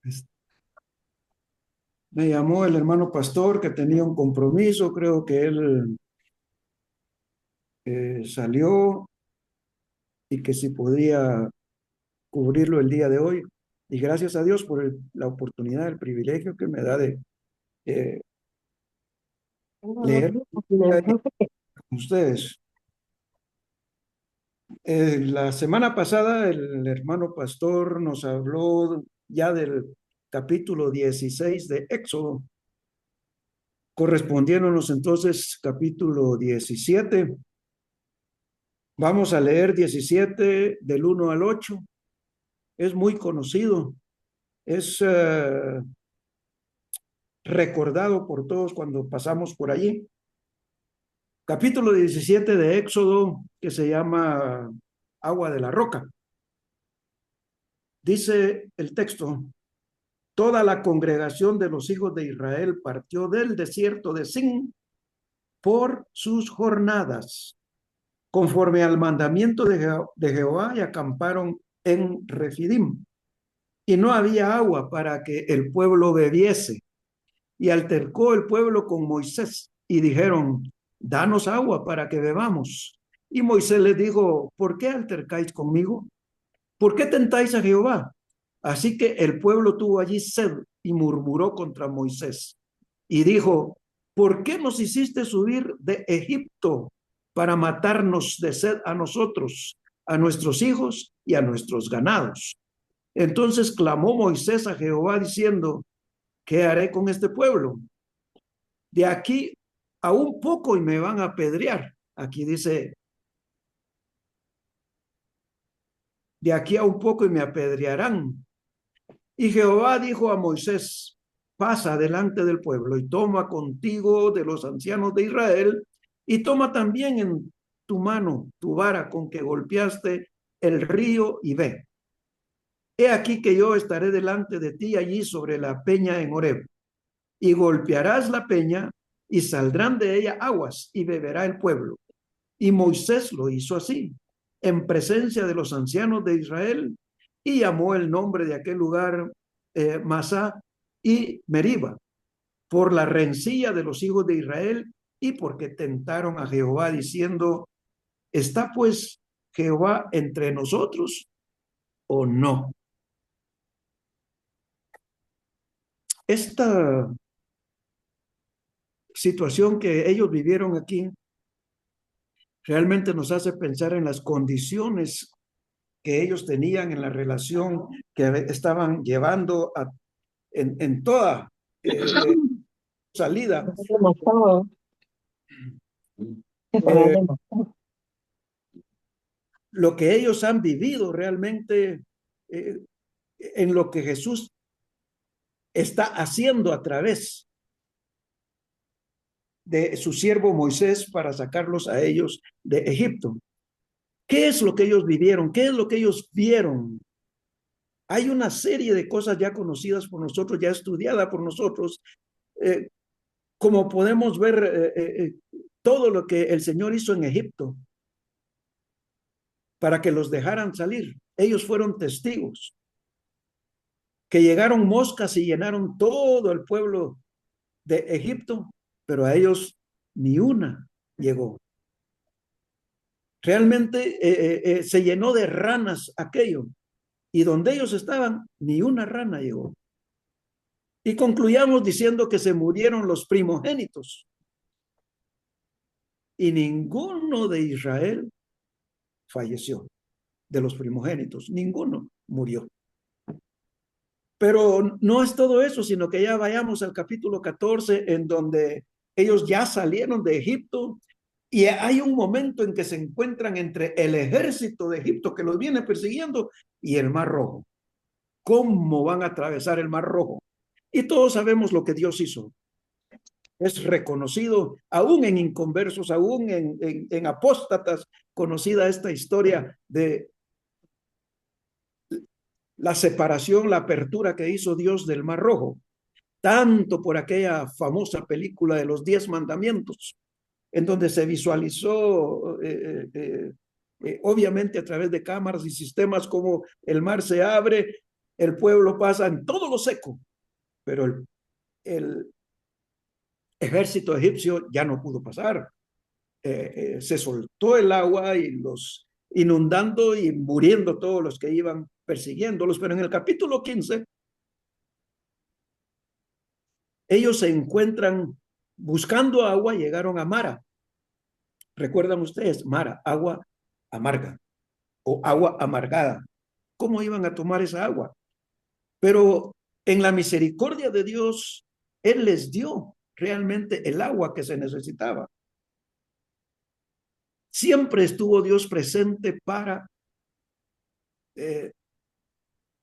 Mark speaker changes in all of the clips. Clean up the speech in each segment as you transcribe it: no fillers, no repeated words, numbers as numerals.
Speaker 1: Es- Me llamó el hermano pastor que tenía un compromiso, creo que él salió y que si podía cubrirlo el día de hoy. Y gracias a Dios por la oportunidad, el privilegio que me da de eh, leer con ustedes. La semana pasada el hermano pastor nos habló ya del capítulo 16 de Éxodo, correspondiéndonos entonces capítulo 17. Vamos a leer 17 del 1 al 8. Es muy conocido, es recordado por todos cuando pasamos por allí. Capítulo 17 de Éxodo, que se llama Agua de la Roca. Dice el texto: toda la congregación de los hijos de Israel partió del desierto de Sin por sus jornadas, conforme al mandamiento de Jehová, y acamparon en Refidim. Y no había agua para que el pueblo bebiese. Y altercó el pueblo con Moisés y dijeron: danos agua para que bebamos. Y Moisés les dijo: ¿por qué altercáis conmigo? ¿Por qué tentáis a Jehová? Así que el pueblo tuvo allí sed y murmuró contra Moisés. Y dijo: ¿por qué nos hiciste subir de Egipto para matarnos de sed a nosotros, a nuestros hijos y a nuestros ganados? Entonces clamó Moisés a Jehová diciendo: ¿qué haré con este pueblo? De aquí a un poco y me van a apedrear. Aquí dice: de aquí a un poco y me apedrearán. Y Jehová dijo a Moisés: pasa delante del pueblo y toma contigo de los ancianos de Israel, y toma también en tu mano tu vara con que golpeaste el río, y ve. He aquí que yo estaré delante de ti allí sobre la peña en Horeb, y golpearás la peña, y saldrán de ella aguas, y beberá el pueblo. Y Moisés lo hizo así, en presencia de los ancianos de Israel, y llamó el nombre de aquel lugar Masá y Meriba, por la rencilla de los hijos de Israel, y porque tentaron a Jehová diciendo: ¿está pues Jehová entre nosotros o no? Esta situación que ellos vivieron aquí realmente nos hace pensar en las condiciones que ellos tenían en la relación que estaban llevando en toda salida. Eh, lo que ellos han vivido realmente, eh, en lo que Jesús está haciendo a través de su siervo Moisés para sacarlos a ellos de Egipto. ¿Qué es lo que ellos vivieron? ¿Qué es lo que ellos vieron? Hay una serie de cosas ya conocidas por nosotros, ya estudiada por nosotros, eh, como podemos ver todo lo que el Señor hizo en Egipto para que los dejaran salir. Ellos fueron testigos, que llegaron moscas y llenaron todo el pueblo de Egipto, pero a ellos ni una llegó. Realmente se llenó de ranas aquello, y donde ellos estaban, ni una rana llegó. Y concluyamos diciendo que se murieron los primogénitos, y ninguno de Israel falleció, de los primogénitos, ninguno murió. Pero no es todo eso, sino que ya vayamos al capítulo 14, en donde ellos ya salieron de Egipto, y hay un momento en que se encuentran entre el ejército de Egipto que los viene persiguiendo y el Mar Rojo. ¿Cómo van a atravesar el Mar Rojo? Y todos sabemos lo que Dios hizo. Es reconocido aún en inconversos, aún en apóstatas, conocida esta historia de la separación, la apertura que hizo Dios del Mar Rojo, tanto por aquella famosa película de los 10 mandamientos, en donde se visualizó, obviamente a través de cámaras y sistemas, como el mar se abre el pueblo pasa en todo lo seco, pero el ejército egipcio ya no pudo pasar. Se soltó el agua y los inundando y muriendo todos los que iban persiguiéndolos. Pero en el capítulo 15, ellos se encuentran buscando agua, llegaron a Mara. ¿Recuerdan ustedes? Mara, agua amarga o agua amargada. ¿Cómo iban a tomar esa agua? Pero en la misericordia de Dios, Él les dio realmente el agua que se necesitaba. Siempre estuvo Dios presente para eh,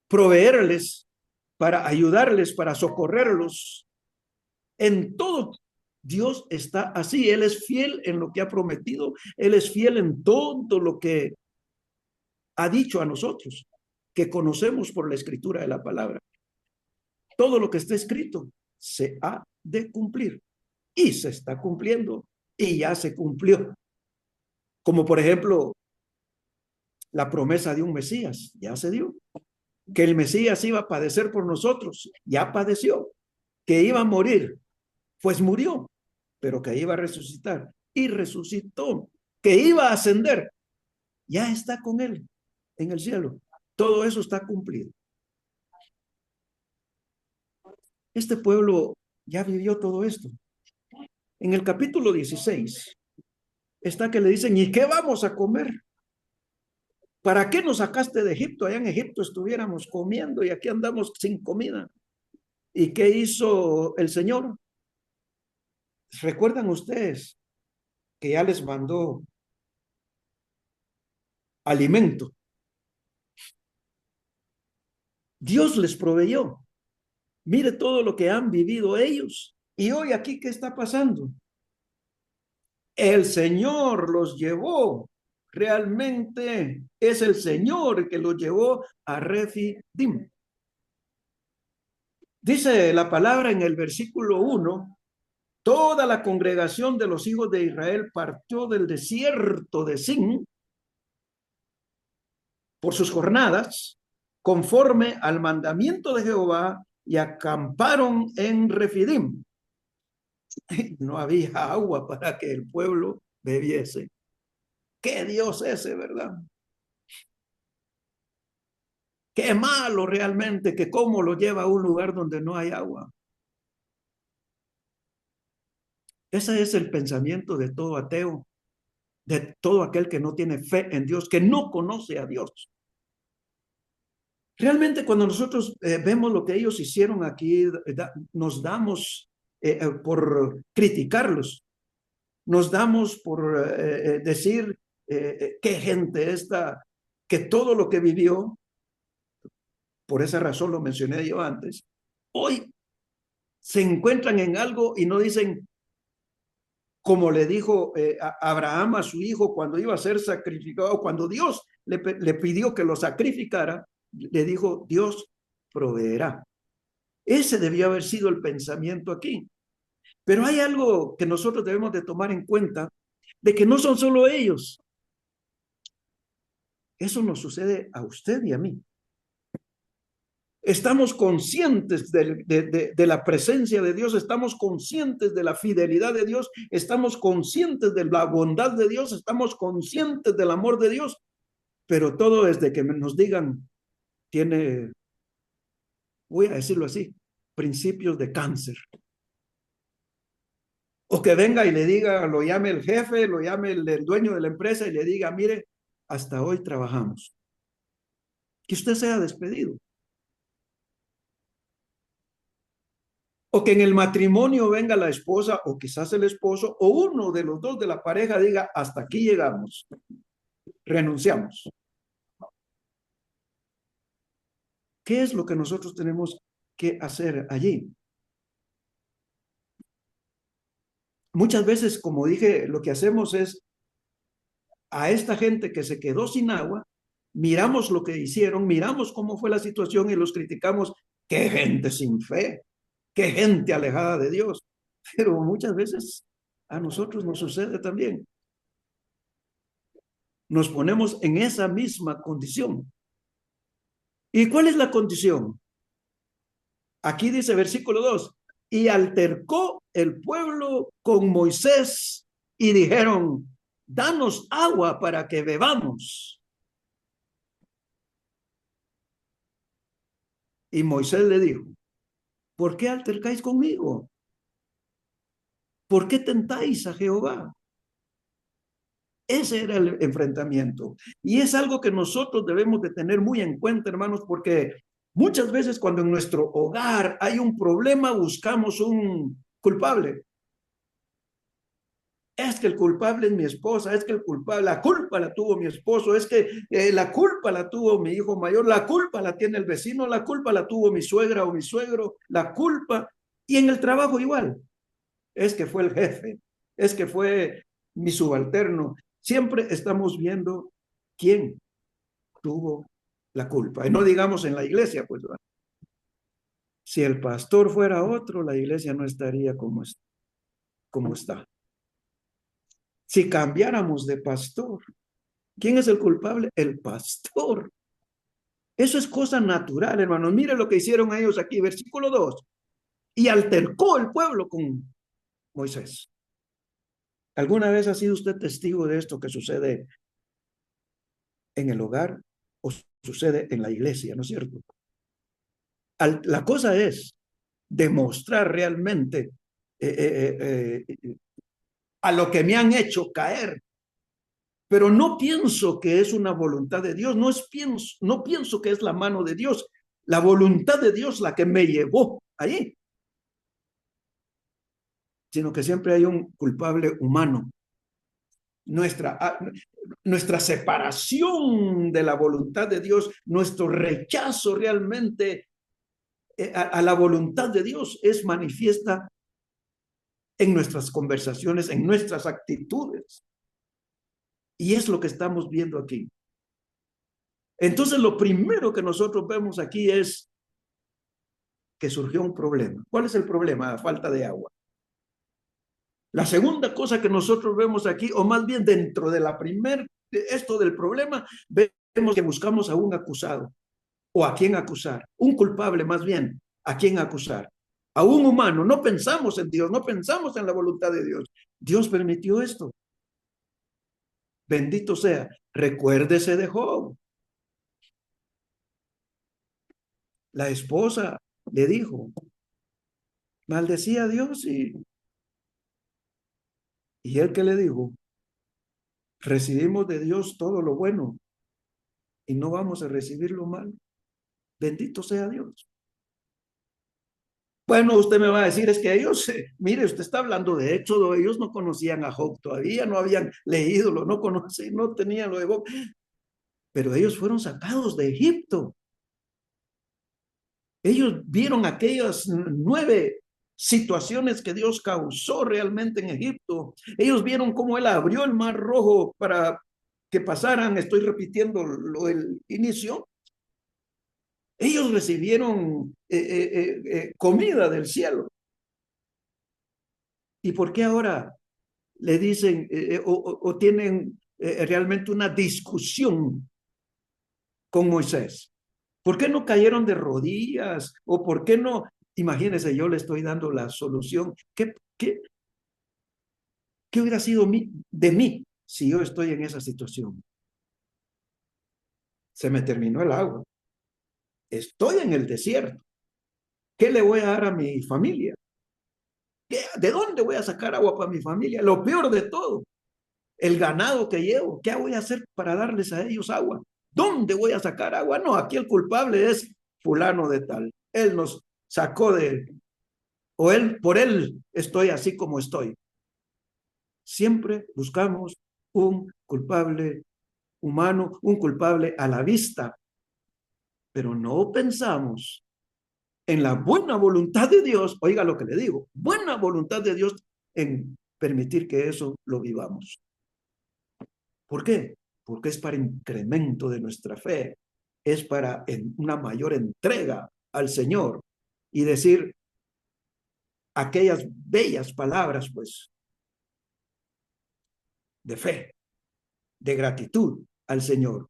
Speaker 1: proveerles, para ayudarles, para socorrerlos. En todo, Dios está así. Él es fiel en lo que ha prometido. Él es fiel en todo lo que ha dicho a nosotros, que conocemos por la escritura de la palabra. Todo lo que está escrito se ha de cumplir y se está cumpliendo y ya se cumplió. Como por ejemplo, la promesa de un Mesías, ya se dio. Que el Mesías iba a padecer por nosotros, ya padeció. Que iba a morir, pues murió, pero que iba a resucitar y resucitó. Que iba a ascender, ya está con él en el cielo. Todo eso está cumplido. Este pueblo ya vivió todo esto. En el capítulo 16 está que le dicen, ¿y qué vamos a comer? ¿Para qué nos sacaste de Egipto? Allá en Egipto estuviéramos comiendo y aquí andamos sin comida. ¿Y qué hizo el Señor? ¿Recuerdan ustedes que ya les mandó alimento? Dios les proveyó. Mire todo lo que han vivido ellos. Y hoy aquí, ¿qué está pasando? El Señor los llevó. Realmente es el Señor que los llevó a Refidim. Dice la palabra en el versículo 1, toda la congregación de los hijos de Israel partió del desierto de Sin por sus jornadas, conforme al mandamiento de Jehová, y acamparon en Refidim. No había agua para que el pueblo bebiese. ¿Qué Dios ese, verdad? Qué malo realmente que cómo lo lleva a un lugar donde no hay agua. Ese es el pensamiento de todo ateo, de todo aquel que no tiene fe en Dios, que no conoce a Dios. Realmente cuando nosotros vemos lo que ellos hicieron aquí, nos damos por criticarlos, nos damos por decir qué gente esta, que todo lo que vivió, por esa razón lo mencioné yo antes, hoy se encuentran en algo y no dicen, como le dijo a Abraham a su hijo cuando iba a ser sacrificado, cuando Dios le pidió que lo sacrificara, le dijo, Dios proveerá. Ese debió haber sido el pensamiento aquí. Pero hay algo que nosotros debemos de tomar en cuenta, de que no son solo ellos. Eso nos sucede a usted y a mí. Estamos conscientes de la presencia de Dios, estamos conscientes de la fidelidad de Dios, estamos conscientes de la bondad de Dios, estamos conscientes del amor de Dios, pero todo desde que nos digan, tiene, voy a decirlo así, principios de cáncer. O que venga y le diga, lo llame el jefe, lo llame el dueño de la empresa y le diga, mire, hasta hoy trabajamos. Que usted sea despedido. O que en el matrimonio venga la esposa o quizás el esposo o uno de los dos de la pareja diga, hasta aquí llegamos, renunciamos. ¿Qué es lo que nosotros tenemos que hacer allí? Muchas veces, como dije, lo que hacemos es a esta gente que se quedó sin agua, miramos lo que hicieron, miramos cómo fue la situación y los criticamos. ¡Qué gente sin fe! ¡Qué gente alejada de Dios! Pero muchas veces a nosotros nos sucede también. Nos ponemos en esa misma condición. ¿Y cuál es la condición? Aquí dice versículo 2, y altercó el pueblo con Moisés y dijeron, danos agua para que bebamos. Y Moisés le dijo, ¿por qué altercáis conmigo? ¿Por qué tentáis a Jehová? Ese era el enfrentamiento. Y es algo que nosotros debemos de tener muy en cuenta, hermanos, porque muchas veces cuando en nuestro hogar hay un problema, buscamos un culpable. Es que el culpable es mi esposa, es que el culpable, la culpa la tuvo mi esposo, es que la culpa la tuvo mi hijo mayor, la culpa la tiene el vecino, la culpa la tuvo mi suegra o mi suegro, la culpa. Y en el trabajo igual, es que fue el jefe, es que fue mi subalterno. Siempre estamos viendo quién tuvo la culpa. Y no digamos en la iglesia, pues, ¿verdad? Si el pastor fuera otro, la iglesia no estaría como está. Si cambiáramos de pastor, ¿quién es el culpable? El pastor. Eso es cosa natural, hermanos. Mire lo que hicieron ellos aquí, versículo 2. Y altercó el pueblo con Moisés. ¿Alguna vez ha sido usted testigo de esto que sucede en el hogar o sucede en la iglesia, ¿no es cierto? La cosa es demostrar realmente a lo que me han hecho caer, pero no pienso que es una voluntad de Dios, no pienso que es la mano de Dios, la voluntad de Dios la que me llevó ahí, sino que siempre hay un culpable humano. Nuestra separación de la voluntad de Dios, nuestro rechazo realmente a la voluntad de Dios es manifiesta en nuestras conversaciones, en nuestras actitudes. Y es lo que estamos viendo aquí. Entonces, lo primero que nosotros vemos aquí es que surgió un problema. ¿Cuál es el problema? La falta de agua. La segunda cosa que nosotros vemos aquí, o más bien dentro de esto del problema, vemos que buscamos a un acusado o a quién acusar, un culpable más bien, a quién acusar. A un humano, no pensamos en Dios, no pensamos en la voluntad de Dios. Dios permitió esto. Bendito sea. Recuérdese de Job. La esposa le dijo, maldecía a Dios y él que le dijo, recibimos de Dios todo lo bueno y no vamos a recibir lo malo. Bendito sea Dios. Bueno, usted me va a decir, es que ellos, mire, usted está hablando de Éxodo, ellos no conocían a Job todavía, no habían leído, no conocían, no tenían lo de Job, pero ellos fueron sacados de Egipto. Ellos vieron aquellas 9 situaciones que Dios causó realmente en Egipto. Ellos vieron cómo Él abrió el mar rojo para que pasaran, estoy repitiendo lo del inicio. Ellos recibieron comida del cielo. ¿Y por qué ahora le dicen o tienen realmente una discusión con Moisés? ¿Por qué no cayeron de rodillas? ¿O por qué no? Imagínense, yo le estoy dando la solución. ¿Qué hubiera sido de mí si yo estoy en esa situación? Se me terminó el agua. Estoy en el desierto. ¿Qué le voy a dar a mi familia? ¿De dónde voy a sacar agua para mi familia? Lo peor de todo, el ganado que llevo. ¿Qué voy a hacer para darles a ellos agua? ¿Dónde voy a sacar agua? No, aquí el culpable es fulano de tal. Él nos sacó por él estoy así como estoy. Siempre buscamos un culpable humano, un culpable a la vista, pero no pensamos en la buena voluntad de Dios. Oiga lo que le digo, buena voluntad de Dios en permitir que eso lo vivamos. ¿Por qué? Porque es para incremento de nuestra fe, es para una mayor entrega al Señor y decir aquellas bellas palabras, pues, de fe, de gratitud al Señor.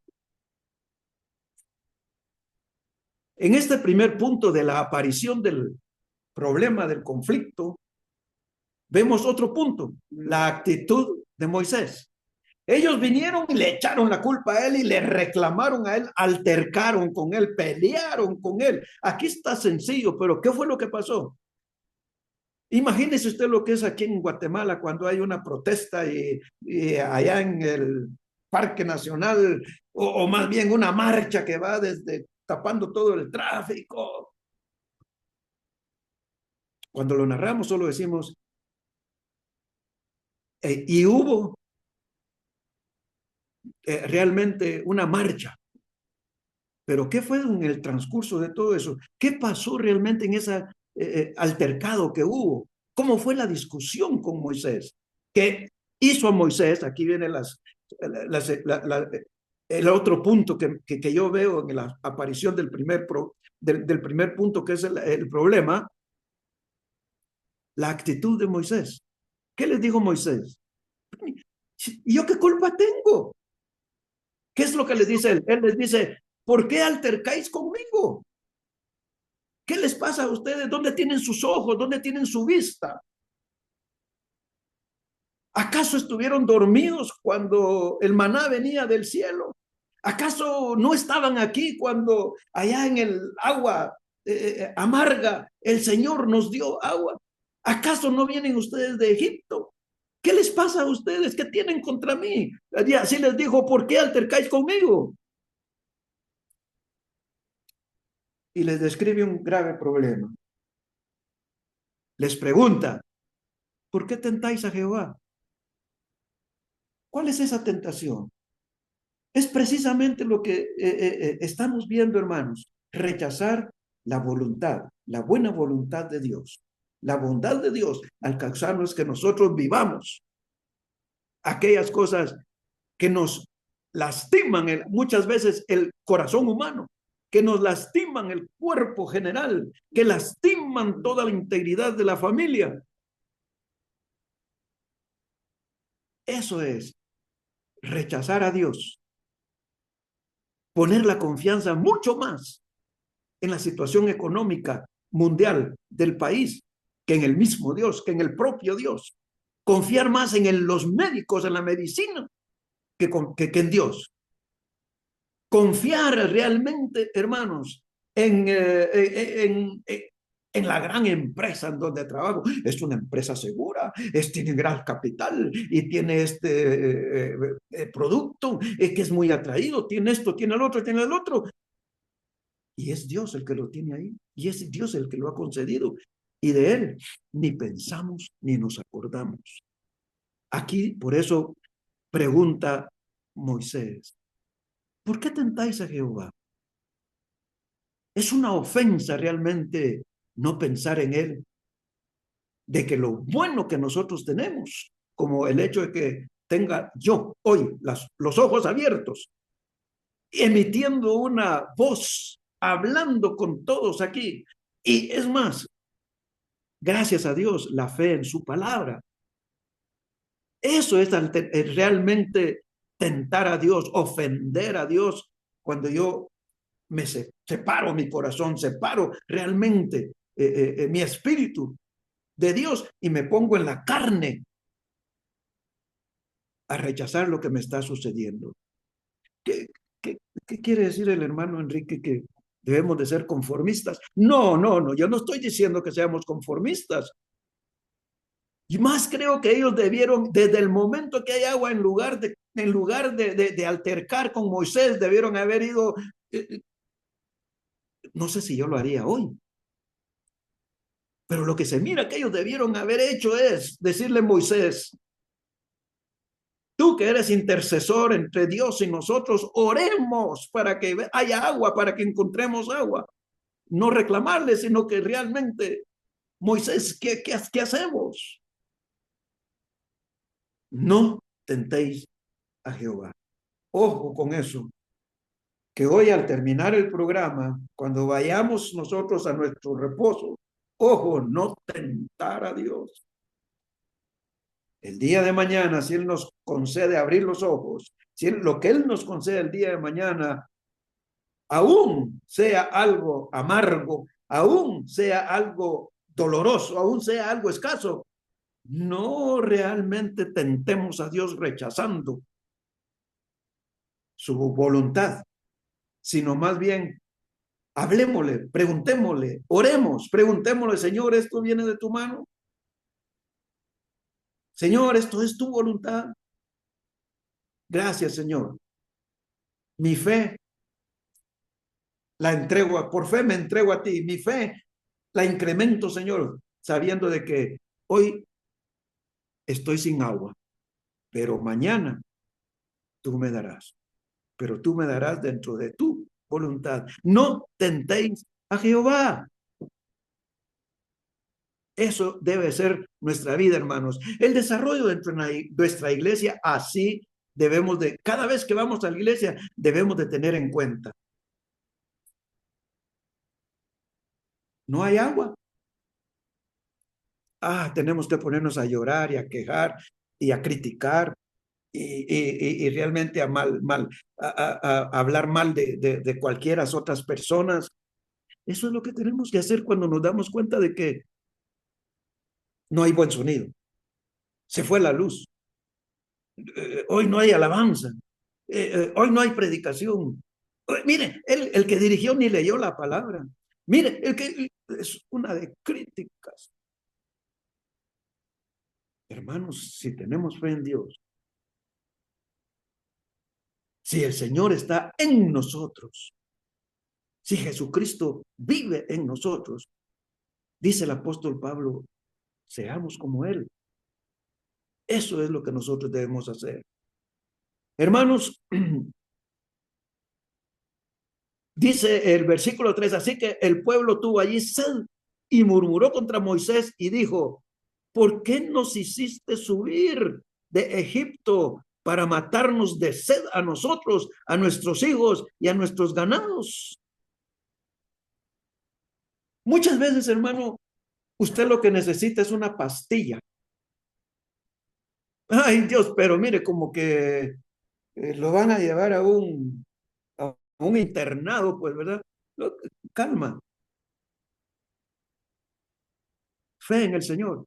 Speaker 1: En este primer punto de la aparición del problema del conflicto, vemos otro punto, la actitud de Moisés. Ellos vinieron y le echaron la culpa a él y le reclamaron a él, altercaron con él, pelearon con él. Aquí está sencillo, pero ¿qué fue lo que pasó? Imagínese usted lo que es aquí en Guatemala cuando hay una protesta y allá en el Parque Nacional, o más bien una marcha que va desde tapando todo el tráfico. Cuando lo narramos solo decimos, y hubo realmente una marcha. Pero ¿qué fue en el transcurso de todo eso? ¿Qué pasó realmente en ese altercado que hubo? ¿Cómo fue la discusión con Moisés? ¿Qué hizo a Moisés? Aquí viene el otro punto que yo veo en la aparición del primer punto, que es el problema, la actitud de Moisés. ¿Qué les dijo Moisés? ¿Y yo qué culpa tengo? ¿Qué es lo que les dice él? Él les dice, ¿por qué altercáis conmigo? ¿Qué les pasa a ustedes? ¿Dónde tienen sus ojos? ¿Dónde tienen su vista? ¿Acaso estuvieron dormidos cuando el maná venía del cielo? ¿Acaso no estaban aquí cuando allá en el agua amarga el Señor nos dio agua? ¿Acaso no vienen ustedes de Egipto? ¿Qué les pasa a ustedes? ¿Qué tienen contra mí? Y así les dijo, ¿por qué altercáis conmigo? Y les describe un grave problema. Les pregunta, ¿por qué tentáis a Jehová? ¿Cuál es esa tentación? Es precisamente lo que estamos viendo, hermanos, rechazar la voluntad, la buena voluntad de Dios, la bondad de Dios, al causarnos que nosotros vivamos aquellas cosas que nos lastiman muchas veces el corazón humano, que nos lastiman el cuerpo general, que lastiman toda la integridad de la familia. Eso es rechazar a Dios, poner la confianza mucho más en la situación económica mundial del país que en el mismo Dios, que en el propio Dios. Confiar más en los médicos, en la medicina, que en Dios. Confiar realmente, hermanos, en la gran empresa en donde trabajo. Es una empresa segura, tiene gran capital y tiene este producto que es muy atraído, tiene esto, tiene el otro, tiene el otro. Y es Dios el que lo tiene ahí. Y es Dios el que lo ha concedido. Y de él ni pensamos ni nos acordamos. Aquí, por eso, pregunta Moisés, ¿por qué tentáis a Jehová? Es una ofensa realmente no pensar en él, de que lo bueno que nosotros tenemos, como el hecho de que tenga yo hoy los ojos abiertos, emitiendo una voz, hablando con todos aquí. Y es más, gracias a Dios, la fe en su palabra. Eso es realmente tentar a Dios, ofender a Dios, cuando yo me separo mi corazón, separo realmente mi espíritu de Dios y me pongo en la carne a rechazar lo que me está sucediendo. ¿Qué, qué quiere decir el hermano Enrique que debemos de ser conformistas? No, no, no, yo no estoy diciendo que seamos conformistas. Y más creo que ellos debieron, desde el momento que hay agua, en lugar de altercar con Moisés, debieron haber ido, no sé si yo lo haría hoy, pero lo que se mira que ellos debieron haber hecho es decirle a Moisés, tú que eres intercesor entre Dios y nosotros, oremos para que haya agua, para que encontremos agua. No reclamarle, sino que realmente, Moisés, ¿qué hacemos? No tentéis a Jehová. Ojo con eso, que hoy al terminar el programa, cuando vayamos nosotros a nuestro reposo, ojo, no tentar a Dios. El día de mañana, si Él nos concede abrir los ojos, si lo que Él nos concede el día de mañana, aún sea algo amargo, aún sea algo doloroso, aún sea algo escaso, no realmente tentemos a Dios rechazando su voluntad, sino más bien hablemosle, preguntémosle, oremos, preguntémosle, Señor, ¿esto viene de tu mano? Señor, ¿esto es tu voluntad? Gracias, Señor. Mi fe la entrego, por fe me entrego a ti. Mi fe la incremento, Señor, sabiendo de que hoy estoy sin agua, pero mañana tú me darás. Pero tú me darás dentro de tu voluntad. No tentéis a Jehová. Eso debe ser nuestra vida, hermanos. El desarrollo de nuestra iglesia, así debemos de, cada vez que vamos a la iglesia, debemos de tener en cuenta. No hay agua. Tenemos que ponernos a llorar y a quejar y a criticar y realmente a hablar mal de cualquiera otras personas. Eso es lo que tenemos que hacer cuando nos damos cuenta de que no hay buen sonido. Se fue la luz. Hoy no hay alabanza. Hoy no hay predicación. Mire, el que dirigió ni leyó la palabra. Mire, el que es una de críticas. Hermanos, si tenemos fe en Dios, si el Señor está en nosotros, si Jesucristo vive en nosotros, dice el apóstol Pablo, seamos como Él. Eso es lo que nosotros debemos hacer. Hermanos, dice el versículo 3, así que el pueblo tuvo allí sed y murmuró contra Moisés y dijo, ¿por qué nos hiciste subir de Egipto para matarnos de sed a nosotros, a nuestros hijos y a nuestros ganados? Muchas veces, hermano, usted lo que necesita es una pastilla. Ay, Dios, pero mire, como que lo van a llevar a un internado, pues, ¿verdad? Calma, fe en el Señor,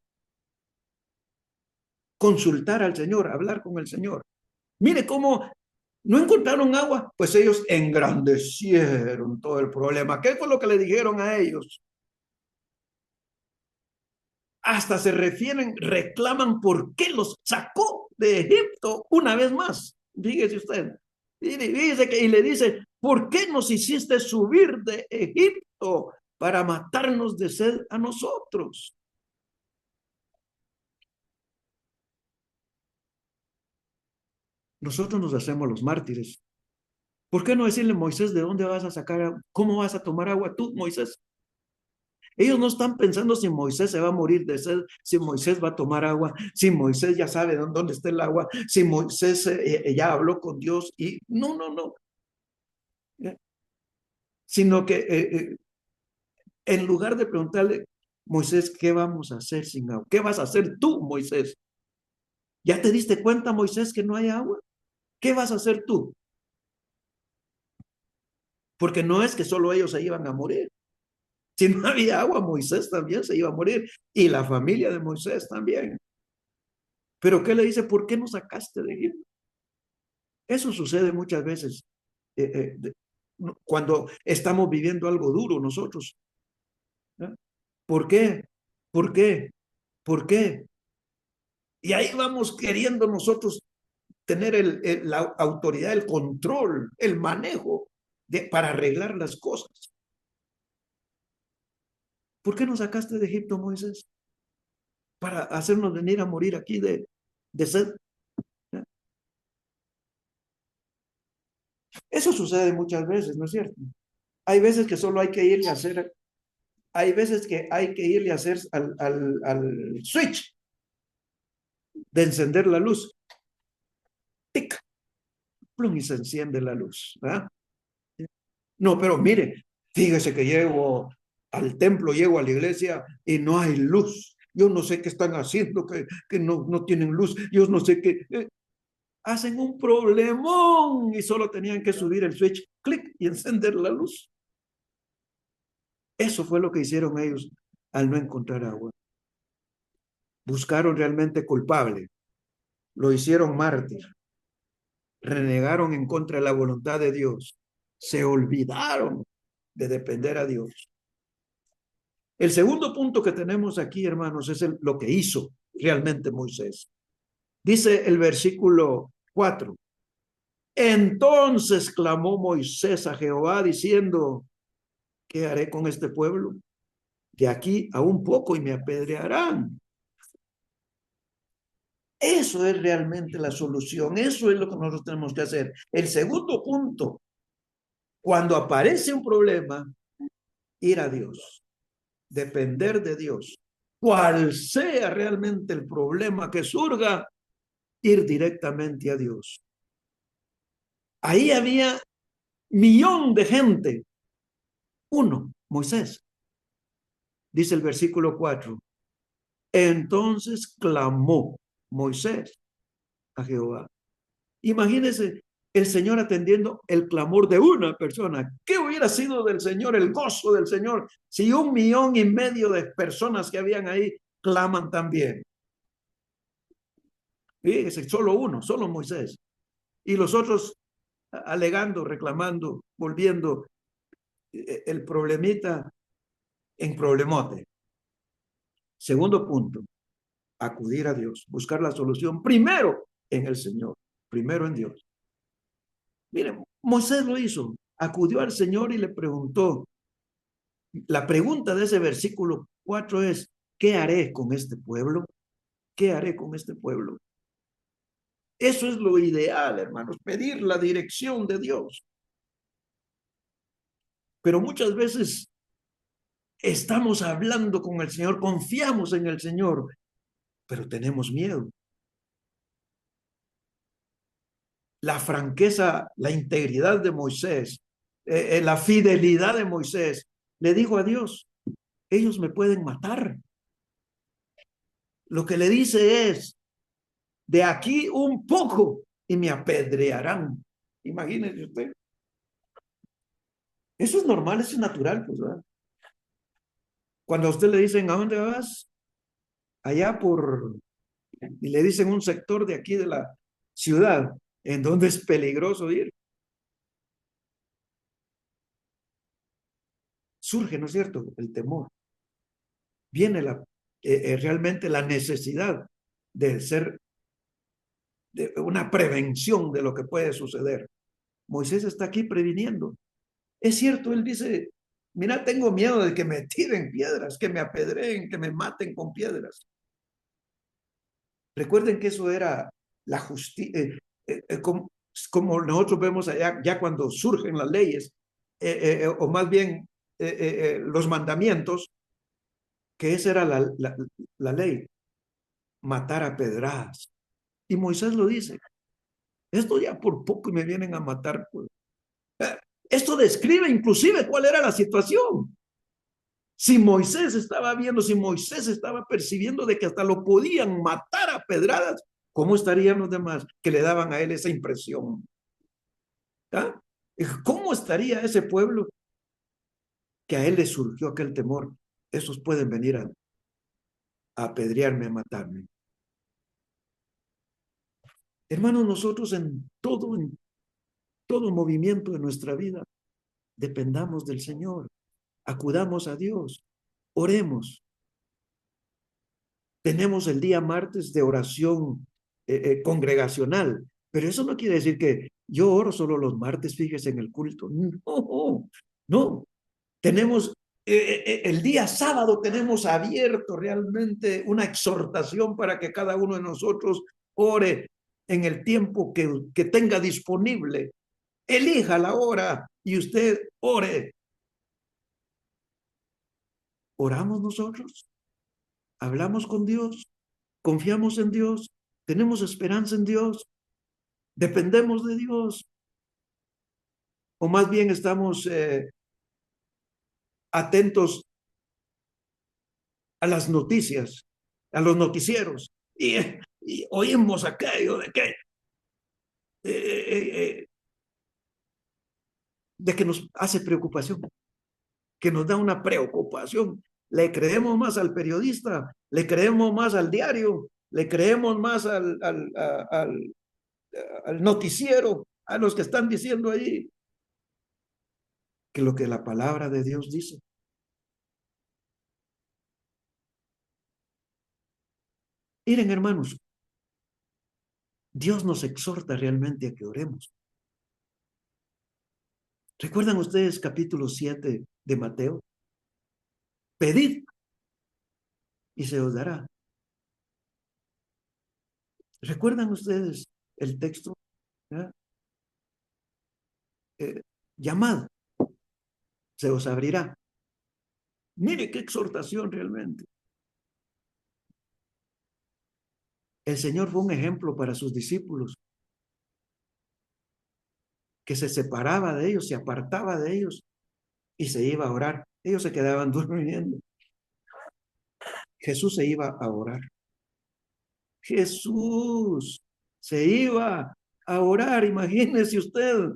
Speaker 1: consultar al Señor, hablar con el Señor. Mire cómo no encontraron agua, pues ellos engrandecieron todo el problema. ¿Qué fue lo que le dijeron a ellos? Hasta se refieren, reclaman por qué los sacó de Egipto una vez más. Fíjese usted. Fíjese que, y le dice, ¿por qué nos hiciste subir de Egipto para matarnos de sed a nosotros? Nosotros nos hacemos los mártires. ¿Por qué no decirle, Moisés, de dónde vas a sacar, cómo vas a tomar agua tú, Moisés? Ellos no están pensando si Moisés se va a morir de sed, si Moisés va a tomar agua, si Moisés ya sabe dónde está el agua, si Moisés ya habló con Dios y no, no, no. Sino que en lugar de preguntarle, Moisés, ¿qué vamos a hacer sin agua? ¿Qué vas a hacer tú, Moisés? ¿Ya te diste cuenta, Moisés, que no hay agua? ¿Qué vas a hacer tú? Porque no es que solo ellos se iban a morir. Si no había agua, Moisés también se iba a morir y la familia de Moisés también. Pero ¿qué le dice? ¿Por qué nos sacaste de Egipto? Eso sucede muchas veces cuando estamos viviendo algo duro nosotros. ¿Eh? ¿Por qué? ¿Por qué? ¿Por qué? Y ahí vamos queriendo nosotros tener la autoridad, el control, el manejo para arreglar las cosas. ¿Por qué nos sacaste de Egipto, Moisés? Para hacernos venir a morir aquí de sed. Eso sucede muchas veces, ¿no es cierto? Hay veces que solo hay que irle a hacer, hay veces que hay que irle a hacer al switch de encender la luz. Tic, plum, y se enciende la luz. ¿Verdad? No, pero mire, fíjese que llego al templo, llego a la iglesia y no hay luz. Yo no sé qué están haciendo, que no tienen luz. Yo no sé qué. hacen un problemón y solo tenían que subir el switch, clic, y encender la luz. Eso fue lo que hicieron ellos al no encontrar agua. Buscaron realmente culpable, lo hicieron mártir, renegaron en contra de la voluntad de Dios, se olvidaron de depender a Dios. El segundo punto que tenemos aquí, hermanos, es lo que hizo realmente Moisés. Dice el versículo 4. Entonces clamó Moisés a Jehová diciendo, ¿qué haré con este pueblo? De aquí a un poco y me apedrearán. Eso es realmente la solución. Eso es lo que nosotros tenemos que hacer. El segundo punto, cuando aparece un problema, ir a Dios, depender de Dios. Cual sea realmente el problema que surja, ir directamente a Dios. Ahí había millón de gente. Uno, Moisés. Dice el versículo 4. Entonces clamó Moisés a Jehová. Imagínense el Señor atendiendo el clamor de una persona. ¿Qué hubiera sido del Señor, el gozo del Señor, si 1,5 millones de personas que habían ahí claman también? Fíjese, solo uno, solo Moisés. Y los otros alegando, reclamando, volviendo el problemita en problemote. Segundo punto, acudir a Dios, buscar la solución primero en el Señor, primero en Dios. Miren, Moisés lo hizo, acudió al Señor y le preguntó. La pregunta de ese versículo 4 es, ¿qué haré con este pueblo? ¿Qué haré con este pueblo? Eso es lo ideal, hermanos, pedir la dirección de Dios. Pero muchas veces estamos hablando con el Señor, confiamos en el Señor, pero tenemos miedo. La franqueza, la integridad de Moisés, la fidelidad de Moisés, le dijo a Dios, ellos me pueden matar. Lo que le dice es, de aquí un poco y me apedrearán. Imagínese usted. Eso es normal, eso es natural, pues, ¿verdad? Cuando a usted le dicen, ¿a dónde vas? Allá y le dicen un sector de aquí de la ciudad, en donde es peligroso ir. Surge, ¿no es cierto? El temor. Viene realmente la necesidad de ser de una prevención de lo que puede suceder. Moisés está aquí previniendo. Es cierto, él dice, mira, tengo miedo de que me tiren piedras, que me apedreen, que me maten con piedras. Recuerden que eso era la justicia, como nosotros vemos allá, ya cuando surgen las leyes, o más bien los mandamientos, que esa era la ley, matar a pedradas. Y Moisés lo dice, esto ya por poco me vienen a matar. Pues. Esto describe inclusive cuál era la situación. Si Moisés estaba viendo, si Moisés estaba percibiendo de que hasta lo podían matar a pedradas, ¿cómo estarían los demás que le daban a él esa impresión? ¿Ah? ¿Cómo estaría ese pueblo que a él le surgió aquel temor? Esos pueden venir a apedrearme, a matarme. Hermanos, nosotros en todo movimiento de nuestra vida, dependamos del Señor, acudamos a Dios, oremos. Tenemos el día martes de oración congregacional, pero eso no quiere decir que yo oro solo los martes, fíjese en el culto. No, no. Tenemos el día sábado, tenemos abierto realmente una exhortación para que cada uno de nosotros ore en el tiempo que tenga disponible. Elija la hora y usted ore. ¿Oramos nosotros? ¿Hablamos con Dios? ¿Confiamos en Dios? ¿Tenemos esperanza en Dios? ¿Dependemos de Dios? ¿O más bien estamos atentos a las noticias, a los noticieros? Y oímos aquello de que de que nos hace preocupación, que nos da una preocupación. Le creemos más al periodista, le creemos más al diario, le creemos más al noticiero, a los que están diciendo ahí, que lo que la palabra de Dios dice. Miren, hermanos, Dios nos exhorta realmente a que oremos. ¿Recuerdan ustedes capítulo 7 de Mateo? Pedid y se os dará. ¿Recuerdan ustedes el texto? Eh, llamad, se os abrirá. Mire qué exhortación realmente. El Señor fue un ejemplo para sus discípulos, que se separaba de ellos, se apartaba de ellos y se iba a orar. Ellos se quedaban durmiendo. Jesús se iba a orar. Jesús se iba a orar, imagínese usted.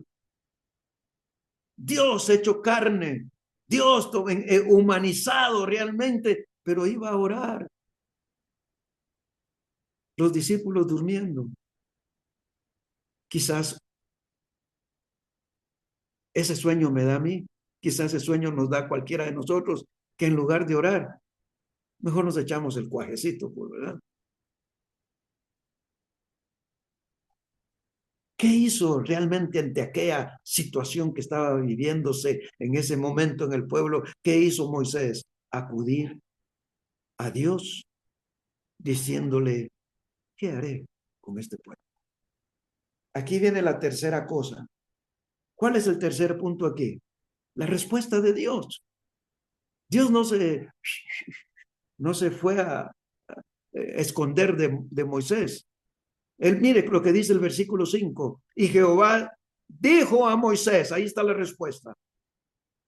Speaker 1: Dios hecho carne, Dios humanizado realmente, pero iba a orar. Los discípulos durmiendo. Quizás ese sueño me da a mí, quizás ese sueño nos da a cualquiera de nosotros, que en lugar de orar, mejor nos echamos el cuajecito, pues, ¿verdad? ¿Qué hizo realmente ante aquella situación que estaba viviéndose en ese momento en el pueblo? ¿Qué hizo Moisés? Acudir a Dios diciéndole, ¿qué haré con este pueblo? Aquí viene la tercera cosa. ¿Cuál es el tercer punto aquí? La respuesta de Dios. Dios no se fue a esconder de Moisés. Él, mire lo que dice el versículo 5. Y Jehová dijo a Moisés, ahí está la respuesta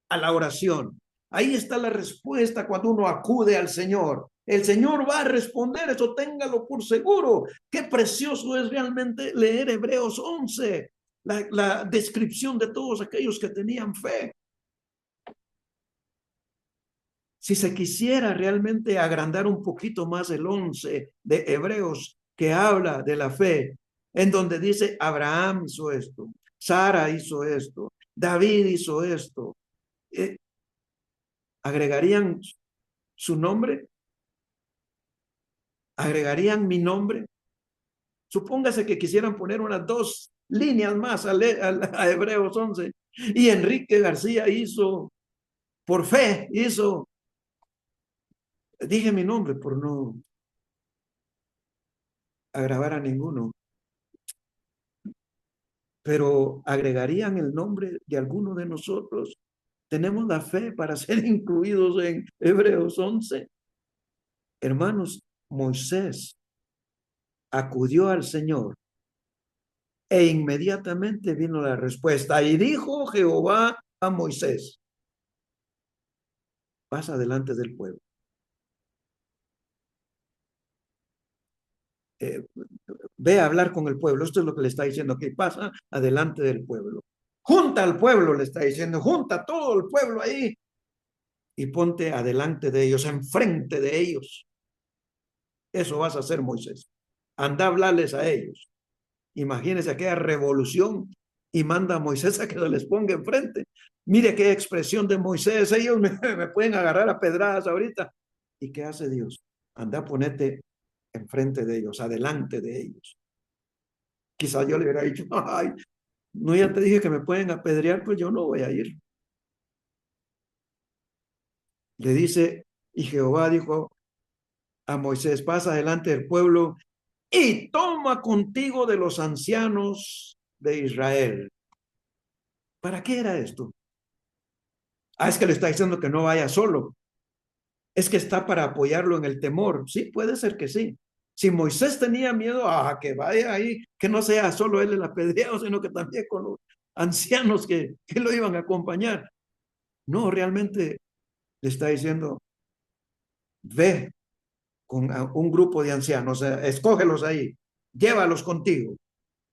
Speaker 1: a la oración. Ahí está la respuesta cuando uno acude al Señor. El Señor va a responder, eso téngalo por seguro. Qué precioso es realmente leer Hebreos 11, la descripción de todos aquellos que tenían fe. Si se quisiera realmente agrandar un poquito más el 11 de Hebreos que habla de la fe, en donde dice Abraham hizo esto, Sara hizo esto, David hizo esto, agregarían su nombre, agregarían mi nombre. Supóngase que quisieran poner unas 2 líneas más a Hebreos 11 y Enrique García hizo, por fe, hizo, dije mi nombre por no agravar a ninguno, pero agregarían el nombre de alguno de nosotros. Tenemos la fe para ser incluidos en Hebreos 11. Hermanos, Moisés acudió al Señor e inmediatamente vino la respuesta. Y dijo Jehová a Moisés, pasa delante del pueblo. Ve a hablar con el pueblo. Esto es lo que le está diciendo, que pasa adelante del pueblo. Junta al pueblo, le está diciendo, junta todo el pueblo ahí y ponte adelante de ellos, enfrente de ellos. Eso vas a hacer, Moisés. Anda a hablarles a ellos. Imagínense aquella revolución y manda a Moisés a que se les ponga enfrente. Mire qué expresión de Moisés. Ellos me pueden agarrar a pedradas ahorita. ¿Y qué hace Dios? Anda a ponerte enfrente de ellos, adelante de ellos. Quizás yo le hubiera dicho, ay, no, ya te dije que me pueden apedrear, pues yo no voy a ir. Le dice, y Jehová dijo a Moisés, pasa adelante del pueblo y toma contigo de los ancianos de Israel. ¿Para qué era esto? Ah, es que le está diciendo que no vaya solo. Es que está para apoyarlo en el temor. Sí, puede ser que sí. Si Moisés tenía miedo a que vaya ahí, que no sea solo él el apedreado, sino que también con los ancianos que lo iban a acompañar. No, realmente le está diciendo, ve con un grupo de ancianos, escógelos ahí, llévalos contigo.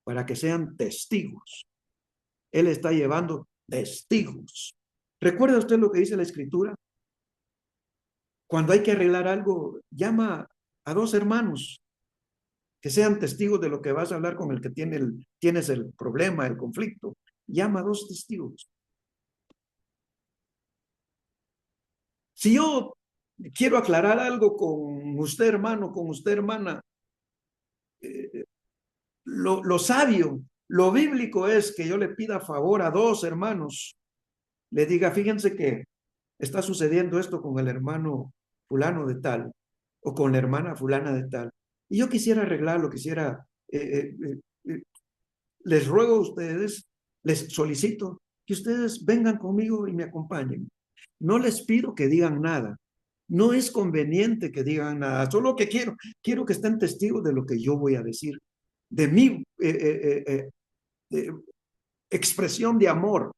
Speaker 1: para que sean testigos. Él está llevando testigos. ¿Recuerda usted lo que dice la Escritura? Cuando hay que arreglar algo, llama a dos hermanos que sean testigos de lo que vas a hablar con el que tienes el problema, el conflicto. Llama a dos testigos. Si yo quiero aclarar algo con usted, hermano, con usted, hermana, lo sabio, lo bíblico es que yo le pida favor a dos hermanos, le diga, fíjense que está sucediendo esto con el hermano fulano de tal, o con la hermana fulana de tal, y yo quisiera arreglarlo, quisiera, les ruego a ustedes, les solicito que ustedes vengan conmigo y me acompañen. No les pido que digan nada, no es conveniente que digan nada, solo que quiero que estén testigos de lo que yo voy a decir, de mi expresión de amor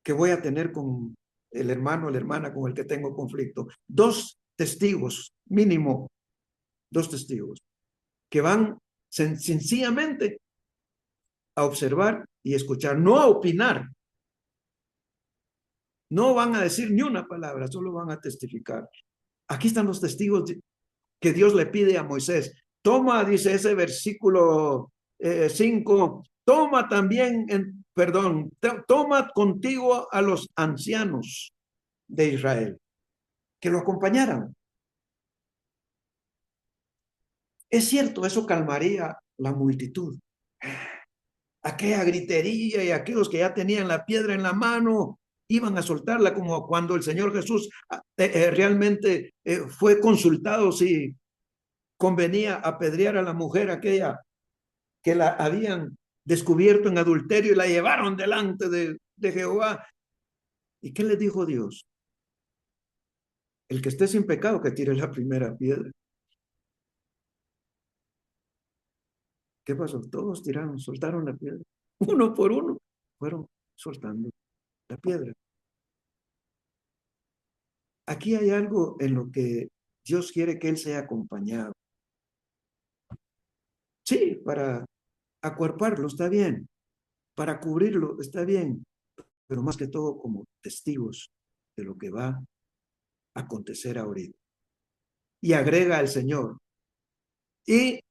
Speaker 1: que voy a tener con el hermano o la hermana con el que tengo conflicto. Dos testigos, mínimo, dos testigos, que van sencillamente a observar y escuchar, no a opinar. No van a decir ni una palabra, solo van a testificar. Aquí están los testigos que Dios le pide a Moisés. Toma, dice ese versículo 5, toma también, toma contigo a los ancianos de Israel, que lo acompañaran. Es cierto, eso calmaría la multitud. Aquella gritería y aquellos que ya tenían la piedra en la mano iban a soltarla, como cuando el Señor Jesús realmente fue consultado si convenía apedrear a la mujer aquella que la habían descubierto en adulterio y la llevaron delante de Jehová. ¿Y qué le dijo Dios? El que esté sin pecado que tire la primera piedra. ¿Qué pasó? Todos tiraron, soltaron la piedra. Uno por uno fueron soltando la piedra. Aquí hay algo en lo que Dios quiere que Él sea acompañado. Sí, para acuerparlo está bien, para cubrirlo está bien, pero más que todo como testigos de lo que va a acontecer ahorita. Y agrega el Señor, y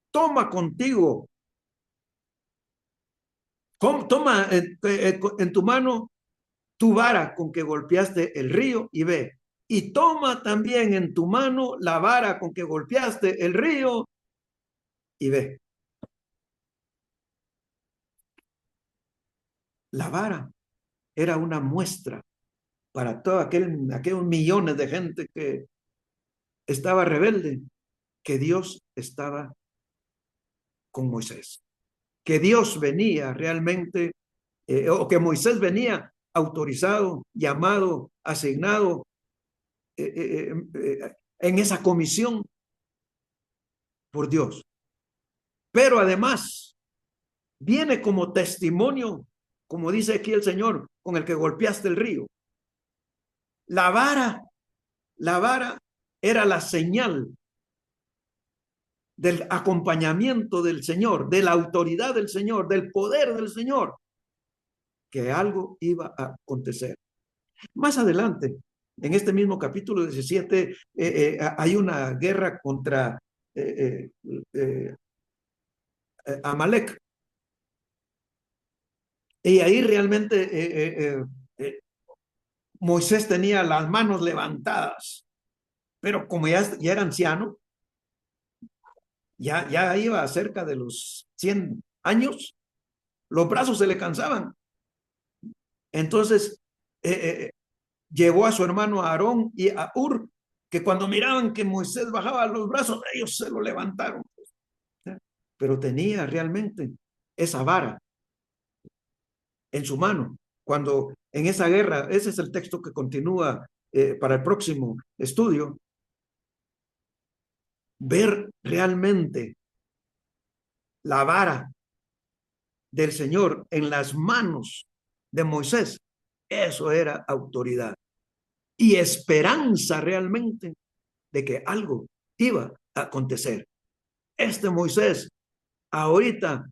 Speaker 1: toma contigo, toma en tu mano tu vara con que golpeaste el río y ve. Y toma también en tu mano la vara con que golpeaste el río y ve. La vara era una muestra para todos aquellos millones de gente que estaba rebelde, que Dios estaba con Moisés, que Dios venía realmente, o que Moisés venía autorizado, llamado, asignado en esa comisión por Dios. Pero además viene como testimonio, como dice aquí el Señor, con el que golpeaste el río. La vara era la señal del acompañamiento del Señor, de la autoridad del Señor, del poder del Señor, que algo iba a acontecer. Más adelante, en este mismo capítulo 17, hay una guerra contra Amalek. Y ahí realmente Moisés tenía las manos levantadas, pero como ya era anciano, ya iba cerca de los 100 años, los brazos se le cansaban. Entonces, llevó a su hermano Aarón y a Ur, que cuando miraban que Moisés bajaba los brazos, ellos se lo levantaron. Pero tenía realmente esa vara en su mano. Cuando en esa guerra, ese es el texto que continúa para el próximo estudio, ver realmente la vara del Señor en las manos de Moisés, eso era autoridad y esperanza realmente de que algo iba a acontecer. Este Moisés ahorita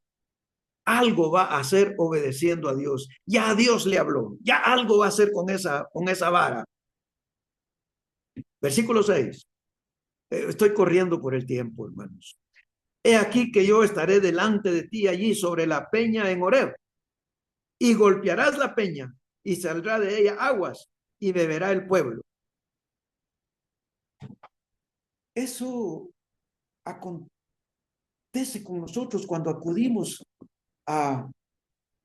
Speaker 1: algo va a hacer obedeciendo a Dios. Ya Dios le habló, ya algo va a hacer con esa vara. Versículo 6. Estoy corriendo por el tiempo, hermanos. He aquí que yo estaré delante de ti allí sobre la peña en Horeb, y golpearás la peña, y saldrá de ella aguas, y beberá el pueblo. Eso acontece con nosotros cuando acudimos a,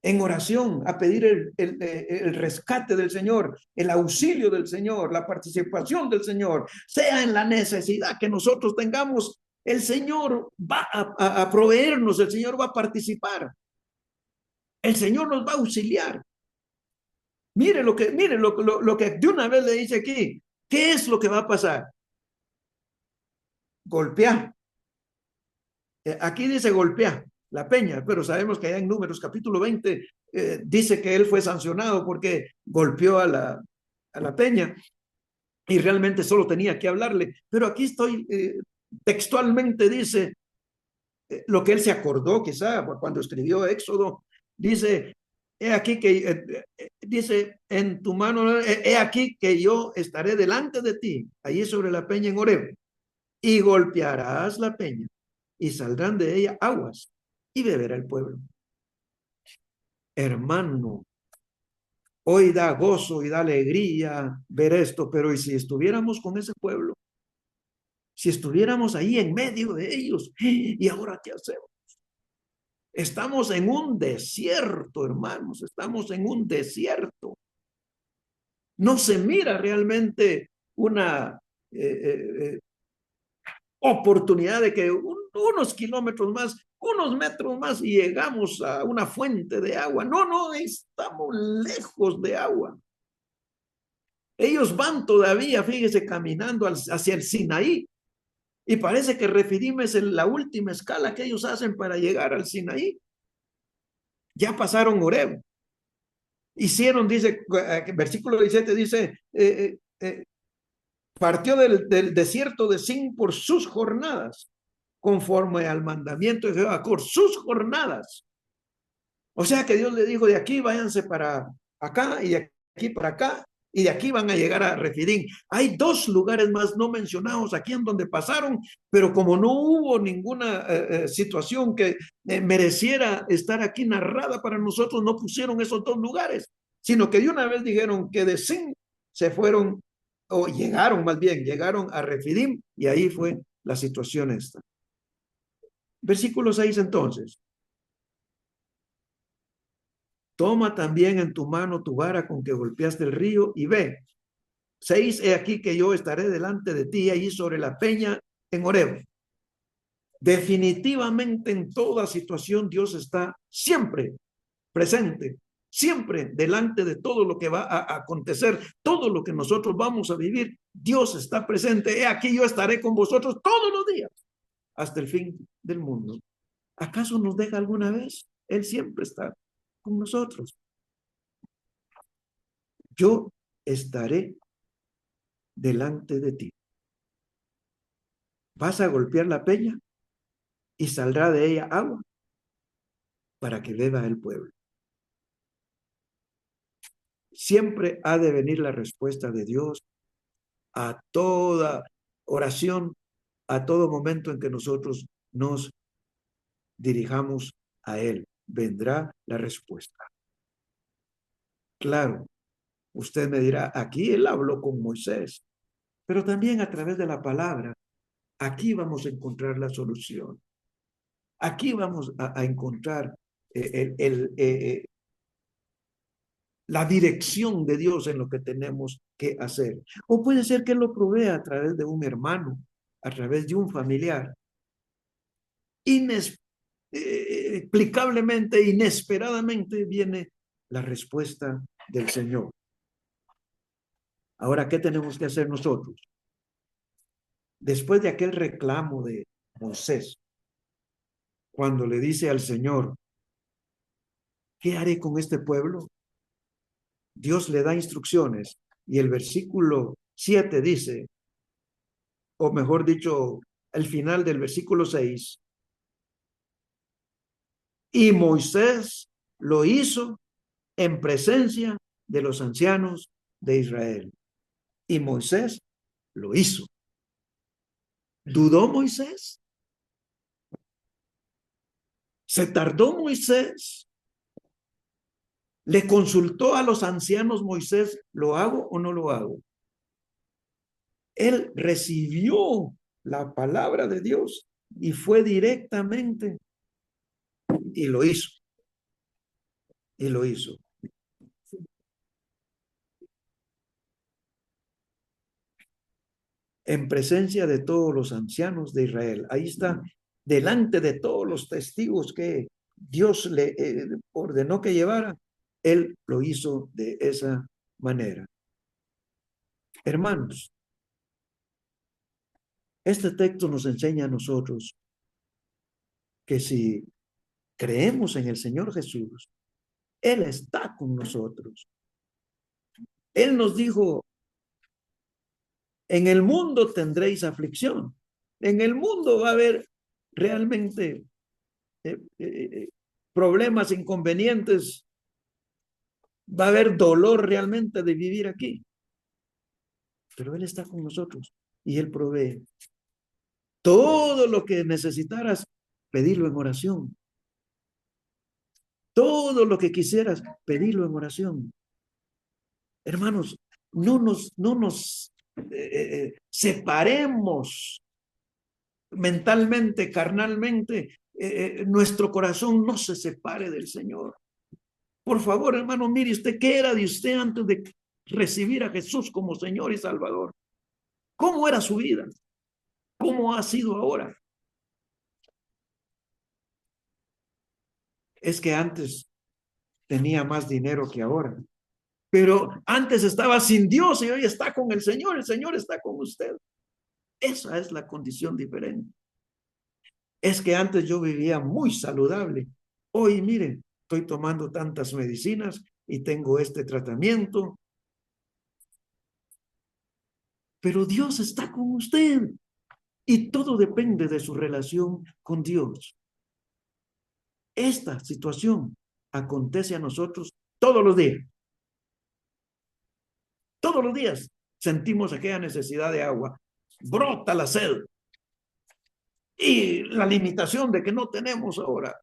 Speaker 1: en oración a pedir el rescate del Señor, el auxilio del Señor, la participación del Señor, sea en la necesidad que nosotros tengamos, el Señor va a proveernos, el Señor va a participar, el Señor nos va a auxiliar. Mire lo que de una vez le dice aquí, ¿qué es lo que va a pasar? Golpear. Aquí dice golpear la peña, pero sabemos que allá en Números capítulo 20 dice que él fue sancionado porque golpeó a la peña y realmente solo tenía que hablarle. Pero aquí estoy, textualmente dice lo que él se acordó quizá cuando escribió Éxodo, dice, he aquí que, dice, en tu mano, he aquí que yo estaré delante de ti, allí sobre la peña en Horeb, y golpearás la peña, y saldrán de ella aguas, y beberá el pueblo. Hermano, hoy da gozo y da alegría ver esto, pero ¿y si estuviéramos con ese pueblo? Si estuviéramos ahí en medio de ellos, ¿y ahora qué hacemos? Estamos en un desierto, hermanos, estamos en un desierto. No se mira realmente una oportunidad de que unos kilómetros más, unos metros más y llegamos a una fuente de agua. No, no, estamos lejos de agua. Ellos van todavía, fíjese, caminando hacia el Sinaí. Y parece que Refidim es la última escala que ellos hacen para llegar al Sinaí. Ya pasaron Horeb. Hicieron, dice, versículo 17 dice, partió del desierto de Sin por sus jornadas, conforme al mandamiento de Jehová, por sus jornadas. O sea que Dios le dijo, de aquí váyanse para acá y de aquí para acá, y de aquí van a llegar a Refidim. Hay dos lugares más no mencionados aquí en donde pasaron, pero como no hubo ninguna situación que mereciera estar aquí narrada para nosotros, no pusieron esos dos lugares, sino que de una vez dijeron que de Sin se fueron, o llegaron más bien, llegaron a Refidim, y ahí fue la situación esta. Versículo 6 entonces. Toma también en tu mano tu vara con que golpeaste el río y ve. 6, he aquí que yo estaré delante de ti ahí sobre la peña en Horeb. Definitivamente en toda situación Dios está siempre presente, siempre delante de todo lo que va a acontecer, todo lo que nosotros vamos a vivir. Dios está presente. He aquí yo estaré con vosotros todos los días hasta el fin del mundo. ¿Acaso nos deja alguna vez? Él siempre está con nosotros. Yo estaré delante de ti. Vas a golpear la peña y saldrá de ella agua para que beba el pueblo. Siempre ha de venir la respuesta de Dios a toda oración, a todo momento en que nosotros nos dirijamos a Él. Vendrá la respuesta. Claro, usted me dirá, aquí Él habló con Moisés, pero también a través de la palabra, aquí vamos a encontrar la solución. Aquí vamos a encontrar la dirección de Dios en lo que tenemos que hacer. O puede ser que Él lo provea a través de un hermano, a través de un familiar. Inexplicablemente, inesperadamente viene la respuesta del Señor. Ahora, ¿qué tenemos que hacer nosotros? Después de aquel reclamo de Moisés, cuando le dice al Señor, ¿qué haré con este pueblo? Dios le da instrucciones y el versículo 7 dice, o mejor dicho, el final del versículo 6, Y Moisés lo hizo en presencia de los ancianos de Israel. Y Moisés lo hizo. ¿Dudó Moisés? ¿Se tardó Moisés? ¿Le consultó a los ancianos Moisés, lo hago o no lo hago? Él recibió la palabra de Dios y fue directamente y lo hizo. Y lo hizo. En presencia de todos los ancianos de Israel. Ahí está, delante de todos los testigos que Dios le ordenó que llevara, él lo hizo de esa manera. Hermanos, este texto nos enseña a nosotros que si creemos en el Señor Jesús, Él está con nosotros. Él nos dijo, en el mundo tendréis aflicción. En el mundo va a haber realmente problemas, inconvenientes, va a haber dolor realmente de vivir aquí. Pero Él está con nosotros y Él provee. Todo lo que necesitaras, pedirlo en oración. Todo lo que quisieras, pedirlo en oración. Hermanos, no nos separemos mentalmente, carnalmente. Nuestro corazón no se separe del Señor. Por favor, hermano, mire usted, ¿qué era de usted antes de recibir a Jesús como Señor y Salvador? ¿Cómo era su vida? ¿Cómo ha sido ahora? Es que antes tenía más dinero que ahora. Pero antes estaba sin Dios y hoy está con el Señor está con usted. Esa es la condición diferente. Es que antes yo vivía muy saludable. Hoy, miren, estoy tomando tantas medicinas y tengo este tratamiento. Pero Dios está con usted y todo depende de su relación con Dios. Esta situación acontece a nosotros todos los días. Todos los días sentimos aquella necesidad de agua. Brota la sed. Y la limitación de que no tenemos ahora.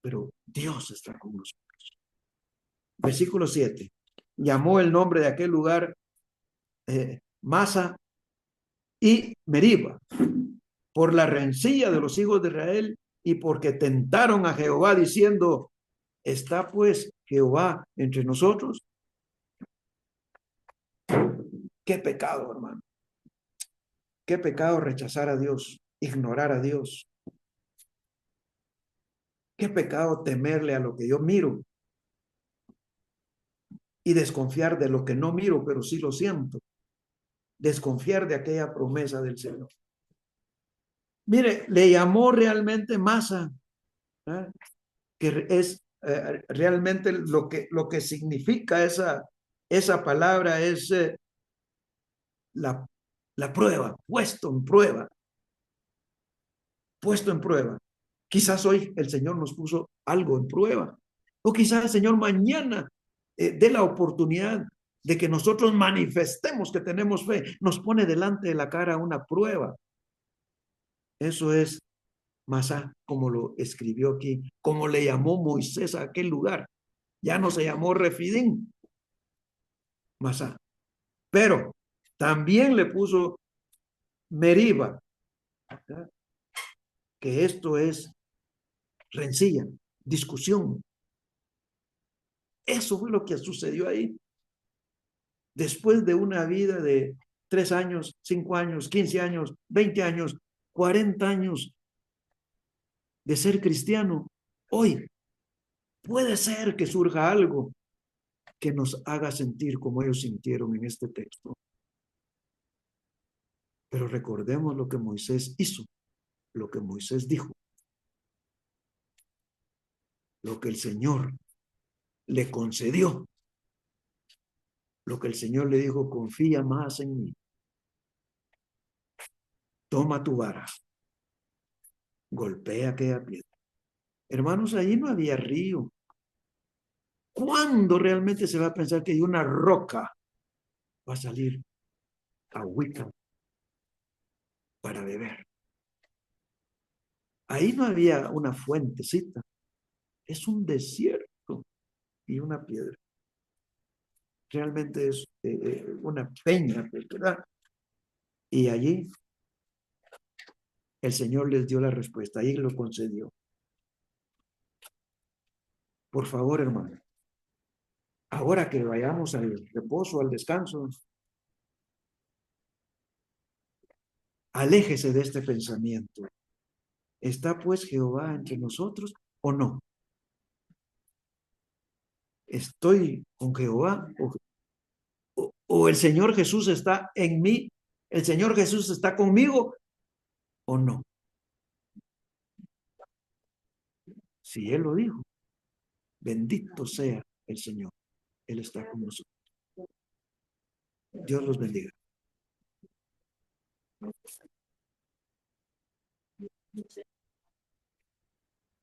Speaker 1: Pero Dios está con nosotros. Versículo 7. Llamó el nombre de aquel lugar Masa y Meriba, por la rencilla de los hijos de Israel y porque tentaron a Jehová diciendo, ¿está pues Jehová entre nosotros? Qué pecado, hermano. Qué pecado rechazar a Dios, ignorar a Dios. Qué pecado temerle a lo que yo miro y desconfiar de lo que no miro, pero sí lo siento. Desconfiar de aquella promesa del Señor. Mire, le llamó realmente masa, ¿eh? Que es realmente lo que significa esa palabra es la prueba, puesto en prueba. Quizás hoy el Señor nos puso algo en prueba, o quizás el Señor mañana dé la oportunidad de que nosotros manifestemos que tenemos fe, nos pone delante de la cara una prueba. Eso es Masá, como lo escribió aquí, como le llamó Moisés a aquel lugar. Ya no se llamó Refidín, Masá. Pero también le puso Meriba, ¿verdad? Que esto es rencilla, discusión. Eso fue lo que sucedió ahí. Después de una vida de 3 años, 5 años, 15 años, 20 años, 40 años de ser cristiano, hoy puede ser que surja algo que nos haga sentir como ellos sintieron en este texto. Pero recordemos lo que Moisés hizo, lo que Moisés dijo, lo que el Señor le concedió, lo que el Señor le dijo, confía más en mí. Toma tu vara, golpea aquella piedra Hermanos, ahí no había río. ¿Cuándo realmente se va a pensar que de una roca va a salir agüita para beber? Ahí no había una fuentecita. Es un desierto y una piedra. Realmente es una peña, ¿verdad? Y allí el Señor les dio la respuesta, ahí lo concedió. Por favor, hermano, ahora que vayamos al reposo, al descanso, aléjese de este pensamiento. ¿Está pues Jehová entre nosotros o no? ¿Estoy con Jehová o el Señor Jesús está en mí? ¿El Señor Jesús está conmigo o no? Si Él lo dijo, bendito sea el Señor. Él está con nosotros. Dios los bendiga.